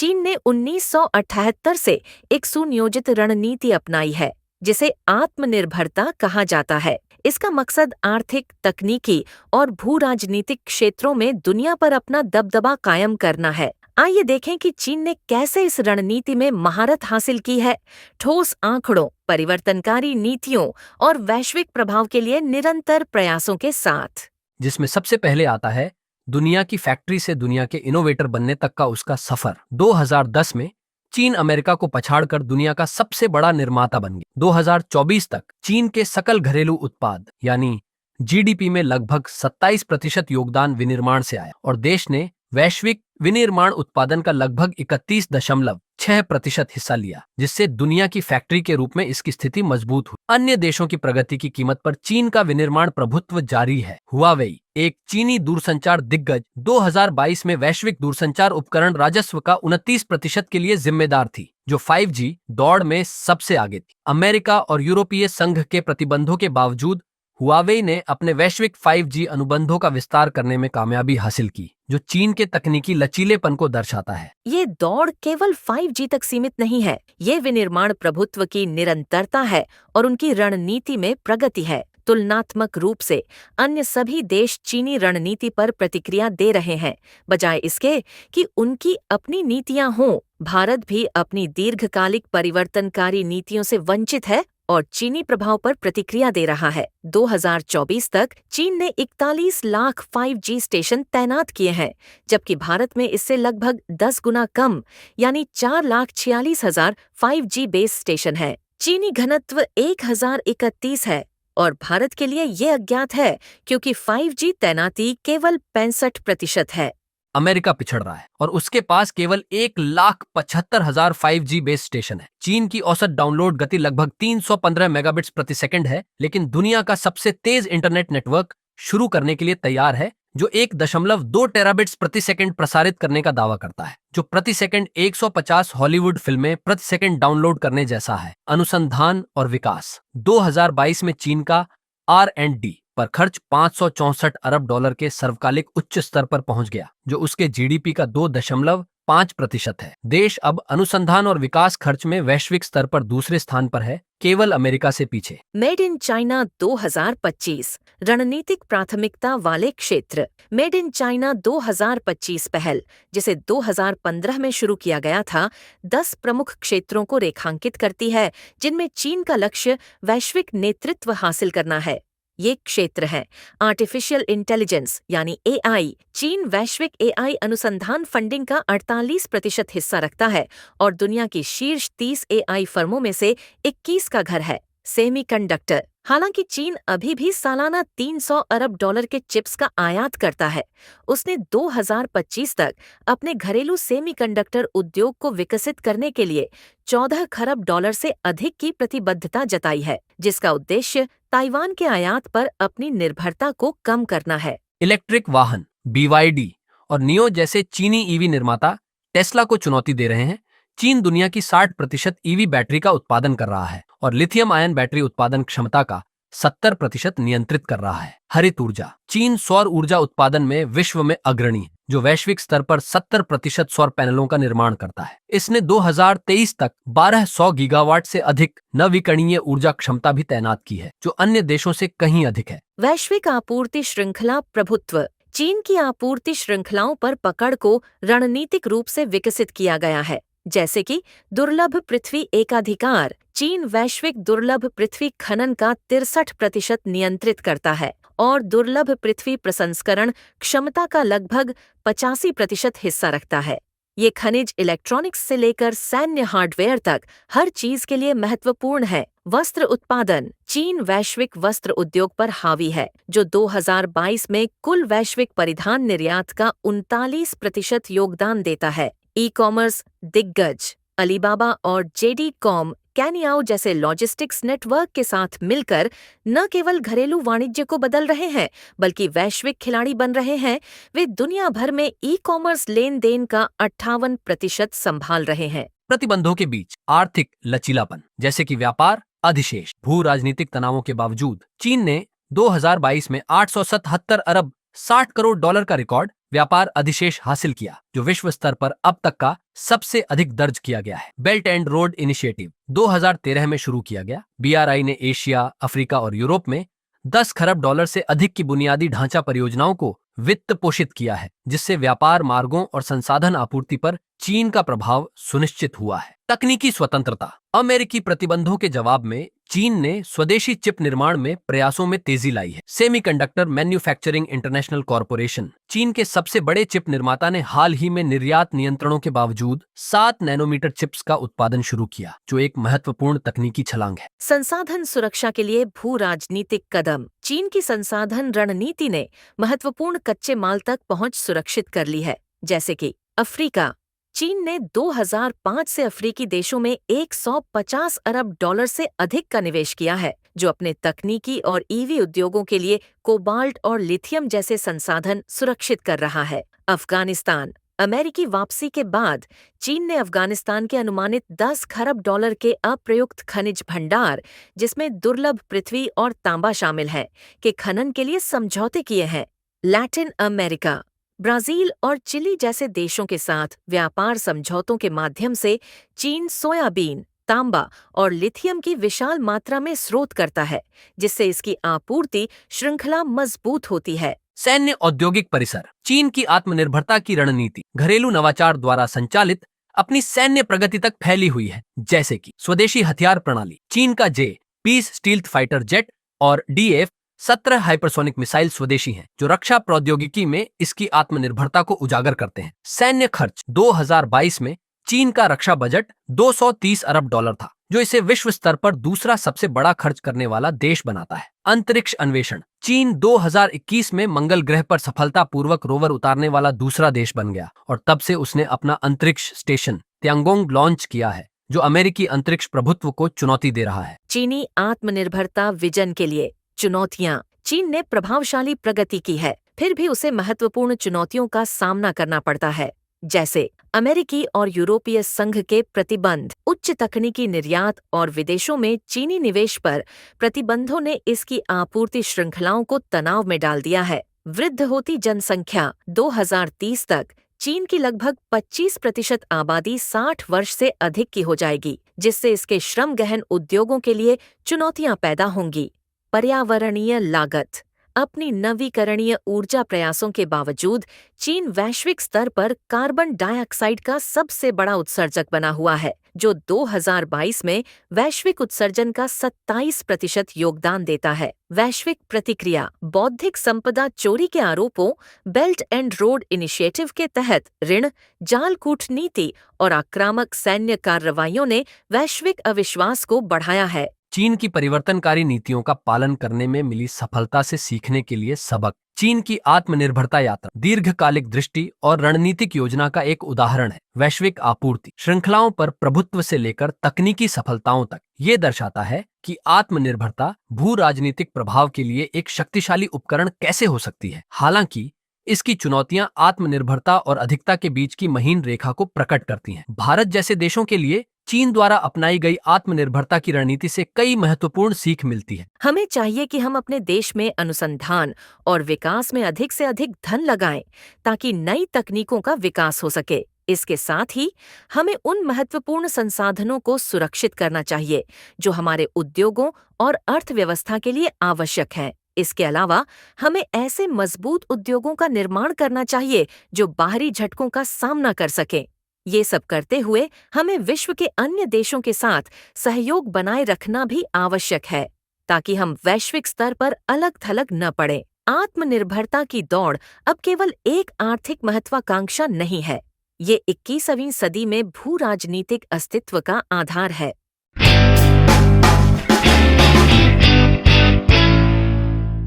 चीन ने 1978 से एक सुनियोजित रणनीति अपनाई है जिसे आत्मनिर्भरता कहा जाता है। इसका मकसद आर्थिक, तकनीकी और भू राजनीतिक क्षेत्रों में दुनिया पर अपना दबदबा कायम करना है। आइए देखें कि चीन ने कैसे इस रणनीति में महारत हासिल की है। ठोस आंकड़ों, परिवर्तनकारी नीतियों और वैश्विक प्रभाव के लिए निरंतर प्रयासों के साथ। जिसमें सबसे पहले आता है दुनिया की फैक्ट्री से दुनिया के इनोवेटर बनने तक का उसका सफर। 2010 में चीन अमेरिका को पछाड़कर दुनिया का सबसे बड़ा निर्माता बन गया। 2024 तक चीन के सकल घरेलू उत्पाद यानी जीडीपी में लगभग 27% योगदान विनिर्माण से आया और देश ने वैश्विक विनिर्माण उत्पादन का लगभग 31.6% हिस्सा लिया, जिससे दुनिया की फैक्ट्री के रूप में इसकी स्थिति मजबूत हुई। अन्य देशों की प्रगति की कीमत पर चीन का विनिर्माण प्रभुत्व जारी है। हुआवेई, एक चीनी दूरसंचार दिग्गज, 2022 में वैश्विक दूरसंचार उपकरण राजस्व का 29% के लिए जिम्मेदार थी, जो 5G दौड़ में सबसे आगे थी। अमेरिका और यूरोपीय संघ के प्रतिबंधों के बावजूद हुआवेई ने अपने वैश्विक 5G अनुबंधों का विस्तार करने में कामयाबी हासिल की, जो चीन के तकनीकी लचीलेपन को दर्शाता है। ये दौड़ केवल 5G तक सीमित नहीं है, ये विनिर्माण प्रभुत्व की निरंतरता है और उनकी रणनीति में प्रगति है। तुलनात्मक रूप से अन्य सभी देश चीनी रणनीति पर प्रतिक्रिया दे रहे हैं, बजाय इसके कि उनकी अपनी नीतियां हों। भारत भी अपनी दीर्घकालिक परिवर्तनकारी नीतियों से वंचित है और चीनी प्रभाव पर प्रतिक्रिया दे रहा है। 2024 तक चीन ने 41 लाख 5G स्टेशन तैनात किए हैं, जबकि भारत में इससे लगभग 10 गुना कम यानी 4,46,000 5G बेस स्टेशन है। चीनी घनत्व 1031 है और भारत के लिए ये अज्ञात है क्योंकि 5G तैनाती केवल 65% है। अमेरिका पिछड़ रहा है और उसके पास केवल 1,75,000 5G बेस स्टेशन है। चीन की औसत डाउनलोड गति लगभग 315 मेगाबिट्स प्रति सेकंड है, लेकिन दुनिया का सबसे तेज इंटरनेट नेटवर्क शुरू करने के लिए तैयार है, जो 1.2 टेराबिट्स प्रति सेकंड प्रसारित करने का दावा करता है, जो प्रति सेकंड 150 हॉलीवुड फिल्में प्रति सेकंड डाउनलोड करने जैसा है। अनुसंधान और विकास, 2022 में चीन का R&D पर खर्च $564 अरब के सर्वकालिक उच्च स्तर पर पहुंच गया, जो उसके जीडीपी का 2.5% है। देश अब अनुसंधान और विकास खर्च में वैश्विक स्तर पर दूसरे स्थान पर है, केवल अमेरिका से पीछे। मेड इन चाइना 2025 रणनीतिक प्राथमिकता वाले क्षेत्र। मेड इन चाइना 2025 पहल, जिसे 2015 में शुरू किया गया था, 10 प्रमुख क्षेत्रों को रेखांकित करती है, जिनमें चीन का लक्ष्य वैश्विक नेतृत्व हासिल करना है। ये क्षेत्र हैं आर्टिफिशियल इंटेलिजेंस यानी AI। चीन वैश्विक AI अनुसंधान फंडिंग का 48% हिस्सा रखता है और दुनिया की शीर्ष 30 AI फर्मों में से 21 का घर है। सेमीकंडक्टर, हालांकि चीन अभी भी सालाना $300 अरब के चिप्स का आयात करता है। उसने 2025 तक अपने घरेलू सेमीकंडक्टर उद्योग को विकसित करने के लिए $14 खरब से अधिक की प्रतिबद्धता जताई है, जिसका उद्देश्य ताइवान के आयात पर अपनी निर्भरता को कम करना है। इलेक्ट्रिक वाहन, BYD और नियो जैसे चीनी EV निर्माता टेस्ला को चुनौती दे रहे हैं। चीन दुनिया की 60% EV बैटरी का उत्पादन कर रहा है और लिथियम आयन बैटरी उत्पादन क्षमता का 70% नियंत्रित कर रहा है। हरित ऊर्जा, चीन सौर ऊर्जा उत्पादन में विश्व में अग्रणी है, जो वैश्विक स्तर पर 70% सौर पैनलों का निर्माण करता है। इसने 2023 तक 1200 गीगावाट से अधिक नवीकरणीय ऊर्जा क्षमता भी तैनात की है, जो अन्य देशों से कहीं अधिक है। वैश्विक आपूर्ति श्रृंखला प्रभुत्व, चीन की आपूर्ति श्रृंखलाओं पर पकड़ को रणनीतिक रूप से विकसित किया गया है, जैसे कि दुर्लभ पृथ्वी एकाधिकार। चीन वैश्विक दुर्लभ पृथ्वी खनन का 63% नियंत्रित करता है और दुर्लभ पृथ्वी प्रसंस्करण क्षमता का लगभग 85% हिस्सा रखता है। ये खनिज इलेक्ट्रॉनिक्स से लेकर सैन्य हार्डवेयर तक हर चीज के लिए महत्वपूर्ण है। वस्त्र उत्पादन, चीन वैश्विक वस्त्र उद्योग पर हावी है, जो 2022 में कुल वैश्विक परिधान निर्यात का 39% योगदान देता है। ई-कॉमर्स दिग्गज अलीबाबा और JD.com, कैनियाओ जैसे लॉजिस्टिक्स नेटवर्क के साथ मिलकर न केवल घरेलू वाणिज्य को बदल रहे हैं, बल्कि वैश्विक खिलाड़ी बन रहे हैं। वे दुनिया भर में ई-कॉमर्स लेन देन का 58% संभाल रहे हैं। प्रतिबंधों के बीच आर्थिक लचीलापन, जैसे कि व्यापार अधिशेष, भू राजनीतिक तनावों के बावजूद चीन ने 2022 में $877 अरब $60 करोड़ का रिकॉर्ड व्यापार अधिशेष हासिल किया, जो विश्व स्तर पर अब तक का सबसे अधिक दर्ज किया गया है। बेल्ट एंड रोड इनिशिएटिव 2013 में शुरू किया गया। BRI ने एशिया, अफ्रीका और यूरोप में 10 खरब डॉलर से अधिक की बुनियादी ढांचा परियोजनाओं को वित्त पोषित किया है, जिससे व्यापार मार्गों और संसाधन आपूर्ति पर चीन का प्रभाव सुनिश्चित हुआ है। तकनीकी स्वतंत्रता। अमेरिकी प्रतिबंधों के जवाब में चीन ने स्वदेशी चिप निर्माण में प्रयासों में तेजी लाई है। सेमीकंडक्टर मैन्युफैक्चरिंग इंटरनेशनल कॉरपोरेशन, चीन के सबसे बड़े चिप निर्माता, ने हाल ही में निर्यात नियंत्रणों के बावजूद 7 नैनोमीटर चिप्स का उत्पादन शुरू किया, जो एक महत्वपूर्ण तकनीकी छलांग है। संसाधन सुरक्षा के लिए भू राजनीतिक कदम। चीन की संसाधन रणनीति ने महत्वपूर्ण कच्चे माल तक पहुंच सुरक्षित कर ली है, जैसे कि अफ्रीका। चीन ने 2005 से अफ्रीकी देशों में 150 अरब डॉलर से अधिक का निवेश किया है, जो अपने तकनीकी और EV उद्योगों के लिए कोबाल्ट और लिथियम जैसे संसाधन सुरक्षित कर रहा है। अफगानिस्तान। अमेरिकी वापसी के बाद चीन ने अफगानिस्तान के अनुमानित 10 खरब डॉलर के अप्रयुक्त खनिज भंडार, जिसमें दुर्लभ पृथ्वी और तांबा शामिल है, के खनन के लिए समझौते किए हैं। Latin America. ब्राजील और चिली जैसे देशों के साथ व्यापार समझौतों के माध्यम से चीन सोयाबीन, तांबा और लिथियम की विशाल मात्रा में स्रोत करता है, जिससे इसकी आपूर्ति श्रृंखला मजबूत होती है। सैन्य औद्योगिक परिसर। चीन की आत्मनिर्भरता की रणनीति घरेलू नवाचार द्वारा संचालित अपनी सैन्य प्रगति तक फैली हुई है, जैसे कि स्वदेशी हथियार प्रणाली। चीन का J-20 स्टील्थ फाइटर जेट और DF-17 हाइपरसोनिक मिसाइल स्वदेशी हैं, जो रक्षा प्रौद्योगिकी में इसकी आत्मनिर्भरता को उजागर करते हैं। सैन्य खर्च। 2022 में चीन का रक्षा बजट 230 अरब डॉलर था, जो इसे विश्व स्तर पर दूसरा सबसे बड़ा खर्च करने वाला देश बनाता है। अंतरिक्ष अन्वेषण। चीन 2021 में मंगल ग्रह पर सफलतापूर्वक रोवर उतारने वाला दूसरा देश बन गया और तब से उसने अपना अंतरिक्ष स्टेशन तियांगोंग लॉन्च किया है, जो अमेरिकी अंतरिक्ष प्रभुत्व को चुनौती दे रहा है। चीनी आत्मनिर्भरता विजन के लिए चुनौतियां। चीन ने प्रभावशाली प्रगति की है, फिर भी उसे महत्वपूर्ण चुनौतियों का सामना करना पड़ता है, जैसे अमेरिकी और यूरोपीय संघ के प्रतिबंध, उच्च तकनीकी निर्यात और विदेशों में चीनी निवेश पर प्रतिबंधों ने इसकी आपूर्ति श्रृंखलाओं को तनाव में डाल दिया है। वृद्ध होती जनसंख्या। 2030 तक चीन की लगभग 25% आबादी 60 वर्ष से अधिक की हो जाएगी, जिससे इसके श्रम गहन उद्योगों के लिए चुनौतियां पैदा होंगी। पर्यावरणीय लागत। अपनी नवीकरणीय ऊर्जा प्रयासों के बावजूद चीन वैश्विक स्तर पर कार्बन डाइऑक्साइड का सबसे बड़ा उत्सर्जक बना हुआ है, जो 2022 में वैश्विक उत्सर्जन का 27% योगदान देता है। वैश्विक प्रतिक्रिया। बौद्धिक संपदा चोरी के आरोपों, बेल्ट एंड रोड इनिशिएटिव के तहत ऋण, जाल कूटनीति और आक्रामक सैन्य कार्रवाइयों ने वैश्विक अविश्वास को बढ़ाया है। चीन की परिवर्तनकारी नीतियों का पालन करने में मिली सफलता से सीखने के लिए सबक। चीन की आत्मनिर्भरता यात्रा दीर्घकालिक दृष्टि और रणनीतिक योजना का एक उदाहरण है। वैश्विक आपूर्ति श्रृंखलाओं पर प्रभुत्व से लेकर तकनीकी सफलताओं तक ये दर्शाता है कि आत्मनिर्भरता भू राजनीतिक प्रभाव के लिए एक शक्तिशाली उपकरण कैसे हो सकती है। हालांकि इसकी चुनौतियां आत्मनिर्भरता और अधिकता के बीच की महीन रेखा को प्रकट करती हैं। भारत जैसे देशों के लिए चीन द्वारा अपनाई गई आत्मनिर्भरता की रणनीति से कई महत्वपूर्ण सीख मिलती है। हमें चाहिए कि हम अपने देश में अनुसंधान और विकास में अधिक से अधिक धन लगाएं, ताकि नई तकनीकों का विकास हो सके। इसके साथ ही हमें उन महत्वपूर्ण संसाधनों को सुरक्षित करना चाहिए जो हमारे उद्योगों और अर्थव्यवस्था के लिए आवश्यक हैं। इसके अलावा हमें ऐसे मजबूत उद्योगों का निर्माण करना चाहिए जो बाहरी झटकों का सामना कर सकें। ये सब करते हुए हमें विश्व के अन्य देशों के साथ सहयोग बनाए रखना भी आवश्यक है, ताकि हम वैश्विक स्तर पर अलग थलग न पड़ें। आत्मनिर्भरता की दौड़ अब केवल एक आर्थिक महत्वाकांक्षा नहीं है, ये 21वीं सदी में भू राजनीतिक अस्तित्व का आधार है।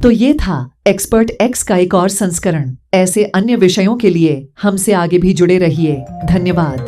तो ये था एक्सपर्ट एक्स का एक और संस्करण। ऐसे अन्य विषयों के लिए हमसे आगे भी जुड़े रहिए। धन्यवाद।